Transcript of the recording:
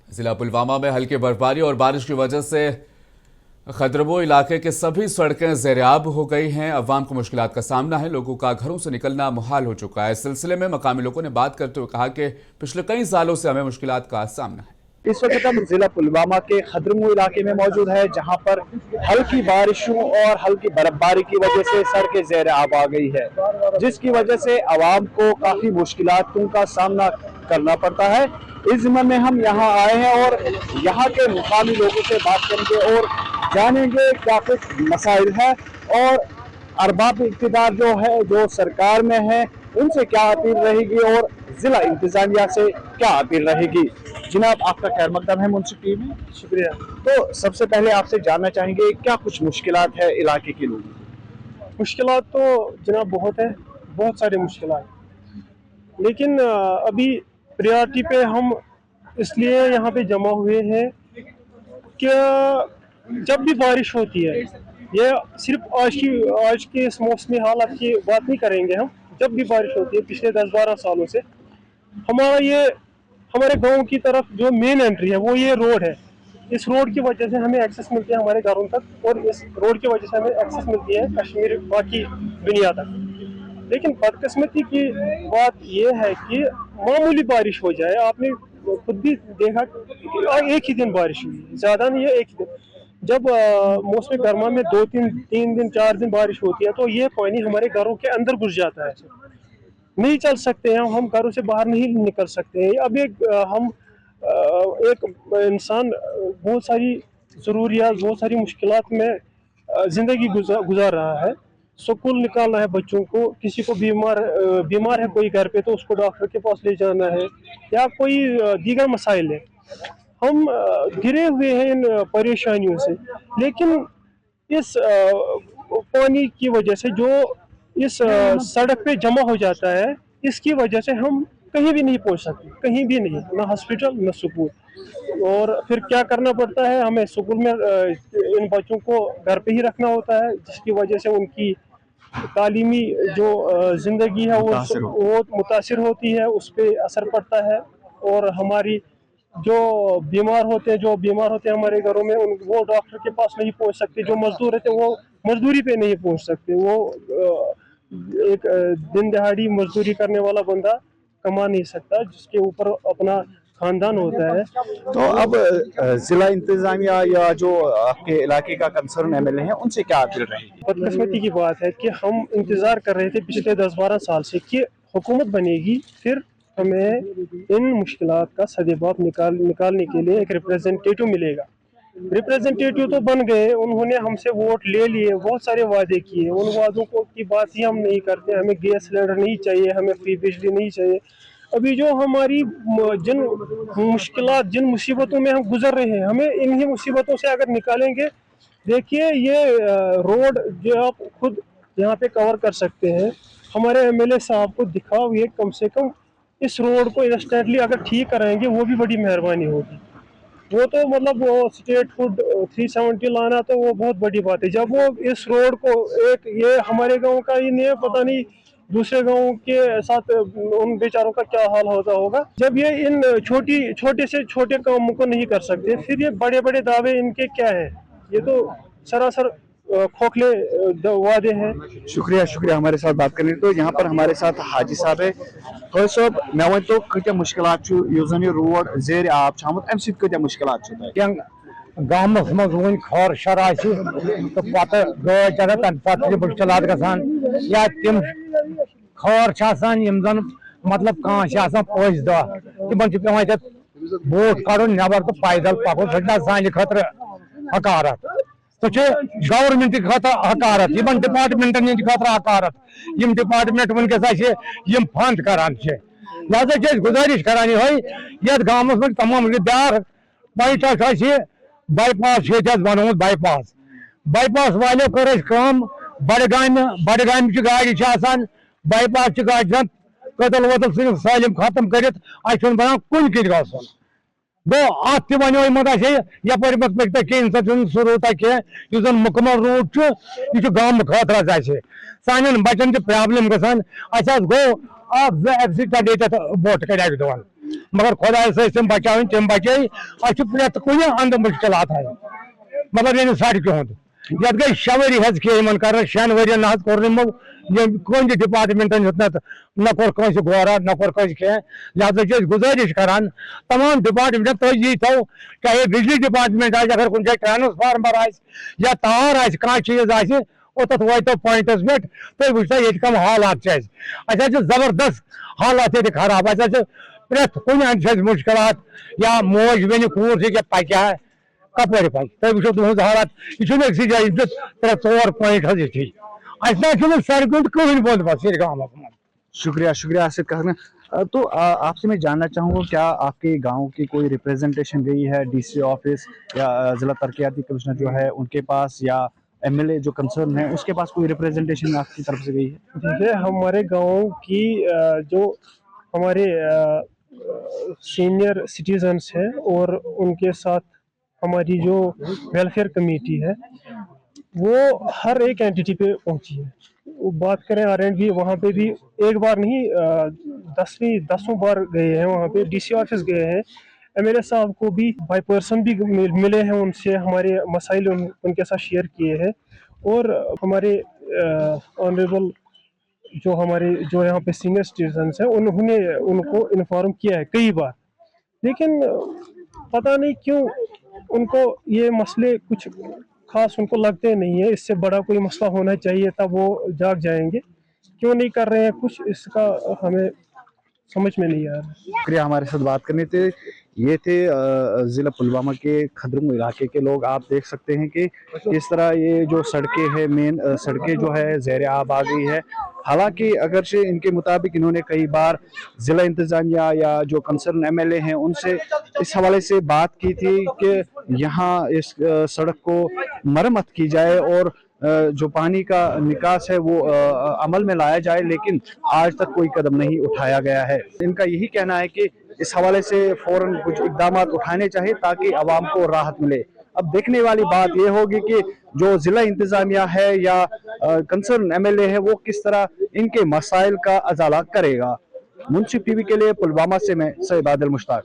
जिला पुलवामा में हल्की बर्फबारी और बारिश की वजह से खदरबो इलाके के सभी सड़कें ज़ेर-ए-आब हो गई हैं। अवाम को मुश्किलात का सामना है, लोगों का घरों से निकलना मुहाल हो चुका है। इस सिलसिले में मकामी लोगों ने बात करते हुए कहा कि पिछले कई सालों से हमें मुश्किलात का सामना है। इस वक्त हम जिला पुलवामा के खदरमू इलाके में मौजूद है, जहां पर हल्की बारिशों और हल्की बर्फबारी की वजह से सड़कें ज़ेर-ए-आब आ गई है, जिसकी वजह से आवाम को काफ़ी मुश्किलातों का सामना करना पड़ता है। इस ज़िम्मे में हम यहाँ आए हैं और यहाँ के मुकामी लोगों से बात करेंगे और जानेंगे क्या कुछ मसाइल है और अरबाब इक़्तिदार जो है, जो सरकार में है, उनसे क्या अपील रहेगी और जिला इंतजामिया से क्या अपील रहेगी। जनाब, आपका खैर मकदम है मुंसिपी में। शुक्रिया। तो सबसे पहले आपसे जानना चाहेंगे क्या कुछ मुश्किलात है इलाके के लोगों की। मुश्किलात तो जनाब बहुत है, बहुत सारी मुश्किलात, लेकिन अभी प्रायोरिटी पे हम इसलिए यहाँ पे जमा हुए हैं कि जब भी बारिश होती है, ये सिर्फ आज के इस मौसमी हालात की बात नहीं करेंगे हम, जब भी बारिश होती है पिछले 10-12 सालों से हमारे गांव की तरफ जो मेन एंट्री है वो ये रोड है। इस रोड की वजह से हमें एक्सेस मिलती है हमारे घरों तक और इस रोड की वजह से हमें एक्सेस मिलती है कश्मीर बाकी दुनिया तक। लेकिन बदकिस्मती की बात यह है कि मामूली बारिश हो जाए, आपने खुद भी देखा कि एक ही दिन बारिश हुई, ज़्यादा नहीं है, एक ही दिन। जब मौसम गर्मा में 2-3 दिन 4 दिन बारिश होती है तो ये पानी हमारे घरों के अंदर घुस जाता है, नहीं चल सकते हैं हम, घरों से बाहर नहीं निकल सकते हैं। अब एक इंसान बहुत सारी ज़रूरियात, बहुत सारी मुश्किलात में ज़िंदगी गुजार रहा है। स्कूल निकालना है बच्चों को, किसी को बीमार है कोई घर पे तो उसको डॉक्टर के पास ले जाना है, या कोई दीगर मसाइल है। हम घिरे हुए हैं इन परेशानियों से, लेकिन इस पानी की वजह से जो इस सड़क पे जमा हो जाता है, इसकी वजह से हम कहीं भी नहीं पहुंच सकते, कहीं भी नहीं, ना हॉस्पिटल ना स्कूल। और फिर क्या करना पड़ता है, हमें स्कूल में इन बच्चों को घर पे ही रखना होता है, जिसकी वजह से उनकी तालीमी जो ज़िंदगी है वो मुतासिर होती है, उस पर असर पड़ता है। और हमारी जो बीमार होते हैं हमारे घरों में, वो डॉक्टर के पास नहीं पहुंच सकते। जो मजदूर रहते हैं वो मजदूरी पे नहीं पहुंच सकते, वो एक दिन दिहाड़ी मजदूरी करने वाला बंदा कमा नहीं सकता, जिसके ऊपर अपना खानदान होता है। तो अब जिला इंतजामिया या जो आपके इलाके का कंसर्न एमएलए हैं, उनसे क्या अपील रहेगी। बदकिस्मती की बात है कि हम इंतज़ार कर रहे थे पिछले 10-12 साल से कि हुकूमत बनेगी, फिर हमें इन मुश्किलात का सदेबाप निकालने के लिए एक रिप्रेजेंटेटिव मिलेगा। रिप्रेजेंटेटिव तो बन गए, उन्होंने हमसे वोट ले लिए, बहुत सारे वादे किए, उन वादों की बात ही हम नहीं करते। हमें गैस सिलेंडर नहीं चाहिए, हमें फ्री बिजली नहीं चाहिए। अभी जो हमारी जिन मुश्किलात, जिन मुसीबतों में हम गुजर रहे हैं, हमें इन्हीं मुसीबतों से अगर निकालेंगे, देखिए ये रोड जो आप खुद यहाँ पे कवर कर सकते हैं, हमारे एमएलए साहब को दिखाओ, ये कम से कम इस रोड को इंस्टेंटली अगर ठीक कराएंगे वो भी बड़ी मेहरबानी होगी। वो तो मतलब वो स्टेट फूड 370 लाना तो वो बहुत बड़ी बात है। जब वो इस रोड को एक, ये हमारे गांव का ही नहीं है, पता नहीं दूसरे गांव के साथ उन बेचारों का क्या हाल होता होगा। जब ये इन छोटे से छोटे कामों को नहीं कर सकते, फिर ये बड़े बड़े दावे इनके क्या है, ये तो सरासर खोखले वादे हैं। शुक्रिया हमारे साथ बात करने। तो यहाँ पर हमारे साथ हाजी साहब है। हाजी साहब, मैं वन तो कत्या मुश्किलात रोड ज़ेर-ए-आब आमुत, अम सत्या मुश्किलात गामस मज वन खर शर तो पत गाड़ चल तम पे मुश्किलात गसान, या तम खर जन मतलब कह पज दह तम पे बोट कड़ नबर तो पैदल पकुन सह सान खतर हकारत, तो गवर्नमेंट खतर हकारत, डिपार्टमेंटन खतर हकारत। डिपार्टमेंट वनकस फंड करान, लिहाजा गुजारिश करान ये गामस में तमाम ब्याह पॉइंट बाईपास बनोत, बाईपास वालों कर बड़गाम गाड़ी बाईपास गाड़ी कतल वतल सालिम खत्म कर बना कुन कत ग गो अत वन यपर मत पे रूट कह मुकमल रूट यह गाम खतर सान बचन प्रॉब्लम गो 2 एफ सी कैंडिडेट वोट कर मगर खुदा से तम बचाव तम बचे अत प्रेत कुन अंद मुश्किलात है मतलब इन सड़क हूं ये गई 6 वरी हज के कर 6 वन ना कोई डिपार्टमेंट न कोर कंस गौरा न कोर कंस कह लिहाजा गुजारिश करान तमाम डिपार्टमेंट तुम यी थो चाहे बिजली डिपार्टमेंट अगर कुछ ट्रांसफार्मर या तार कह चीज तथ वो पॉइंटस पे तुम वो ये कम हालात जबरदस्त हालात ये खराब प्रेत कुन अंद मुश्किलात या मोज वन कूर से पकि कपर पक तुम वो तुज हालात यह अक्स जाए 3-4 पॉइंट ना सड़क कहीं बोल बस ये गाँव शुक्रिया शुक्रिया आसिफ कहना। तो आपसे मैं जानना चाहूँगा क्या आपके गांव की कोई रिप्रेजेंटेशन गई है डीसी ऑफिस या जिला तरक्याती कमिश्नर जो है उनके पास या एमएलए जो कंसर्न है उसके पास कोई रिप्रेजेंटेशन आपकी तरफ से गई है? देखिए हमारे गांव की जो हमारे सीनियर सिटीजन्स हैं और उनके साथ हमारी जो वेलफेयर कमेटी है वो हर एक एंटिटी पे पहुंची है। वो बात करें R&B वहाँ पे भी एक बार नहीं 10 बार गए हैं, वहाँ पे डीसी ऑफिस गए हैं, एमएलए साहब को भी बाई पर्सन भी मिले हैं, उनसे हमारे मसाइल उनके साथ शेयर किए हैं और हमारे ऑनरेबल जो यहाँ पे सीनियर सिटीजन्स हैं उन्होंने उनको इन्फॉर्म किया है कई बार, लेकिन पता नहीं क्यों उनको ये मसले कुछ खास उनको लगते नहीं है। इससे बड़ा कोई मसला होना चाहिए तब वो जाग जाएंगे, क्यों नहीं कर रहे हैं कुछ, इसका हमें समझ में नहीं आ रहा। शुक्रिया हमारे साथ बात करने थे। ये थे ज़िला पुलवामा के खद्रमू इलाके के लोग। आप देख सकते हैं कि किस तरह ये जो सड़कें हैं मेन सड़कें जो है ज़ेर आब आ गई है। हालांकि अगर से इनके मुताबिक इन्होंने कई बार ज़िला इंतज़ामिया या जो कंसर्न एमएलए हैं उनसे इस हवाले से बात की थी कि यहाँ इस सड़क को मरम्मत की जाए और जो पानी का निकास है वो अमल में लाया जाए, लेकिन आज तक कोई कदम नहीं उठाया गया है। इनका यही कहना है कि इस हवाले से फौरन कुछ इकदाम उठाने चाहिए ताकि आवाम को राहत मिले। अब देखने वाली बात यह होगी कि जो जिला इंतजामिया है या कंसर्न एमएलए है वो किस तरह इनके मसाइल का अजाला करेगा। मुंसिफ टीवी के लिए पुलवामा से मैं सईद आदिल मुश्ताक।